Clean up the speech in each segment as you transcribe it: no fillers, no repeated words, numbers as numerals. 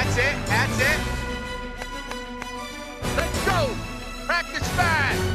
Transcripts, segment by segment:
That's it. That's it. Let's go. Practice fast.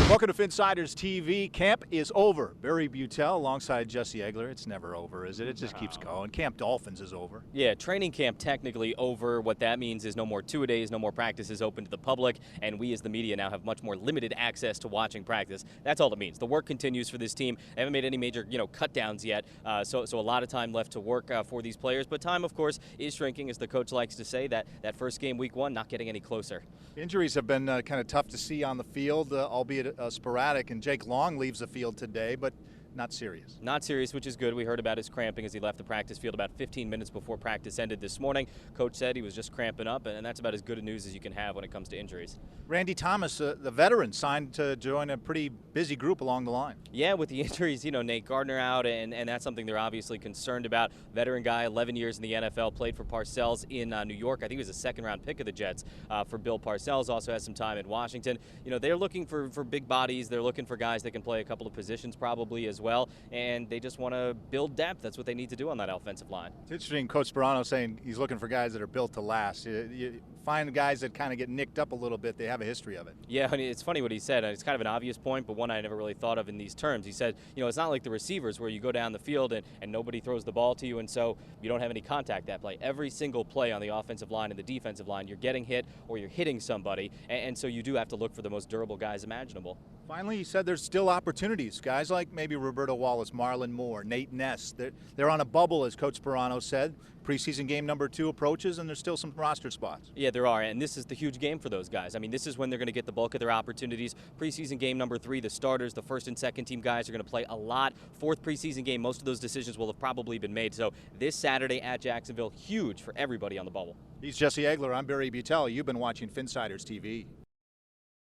Welcome to Finsiders TV. Camp is over. Barry Butel alongside Jesse Egler. It's never over, is it? It just keeps going. Camp Dolphins is over. Yeah, training camp technically over. What that means is no more two-a-days, no more practices open to the public, and we as the media now have much more limited access to watching practice. That's all it means. The work continues for this team. They haven't made any major, cut downs yet, so a lot of time left to work for these players. But time, of course, is shrinking, as the coach likes to say. That first game, week one, not getting any closer. Injuries have been kind of tough to see on the field, albeit sporadic, and Jake Long leaves the field today, but not serious. Not serious, which is good. We heard about his cramping as he left the practice field about 15 minutes before practice ended this morning. Coach said he was just cramping up, and that's about as good a news as you can have when it comes to injuries. Randy Thomas, the veteran, signed to join a pretty busy group along the line. Yeah, with the injuries, Nate Gardner out, and that's something they're obviously concerned about. Veteran guy, 11 years in the NFL, played for Parcells in New York. I think he was a second-round pick of the Jets for Bill Parcells. Also has some time in Washington. They're looking for big bodies. They're looking for guys that can play a couple of positions probably as well, and they just want to build depth. That's what they need to do on that offensive line. It's interesting, Coach Sperano saying he's looking for guys that are built to last. You find guys that kind of get nicked up a little bit. They have a history of it. Yeah, it's funny what he said. It's kind of an obvious point, but one I never really thought of in these terms. He said, it's not like the receivers where you go down the field and nobody throws the ball to you, and so you don't have any contact that play. Every single play on the offensive line and the defensive line, you're getting hit or you're hitting somebody, and so you do have to look for the most durable guys imaginable. Finally, he said there's still opportunities. Guys like maybe Roberto Wallace, Marlon Moore, Nate Ness, they're on a bubble, as Coach Sperano said. Preseason game number 2 approaches, and there's still some roster spots. Yeah, there are, and this is the huge game for those guys. I mean, this is when they're going to get the bulk of their opportunities. Preseason game number 3, the starters, the first and second team guys are going to play a lot. Fourth preseason game, most of those decisions will have probably been made. So this Saturday at Jacksonville, huge for everybody on the bubble. He's Jesse Egler. I'm Barry Butel. You've been watching Finsiders TV.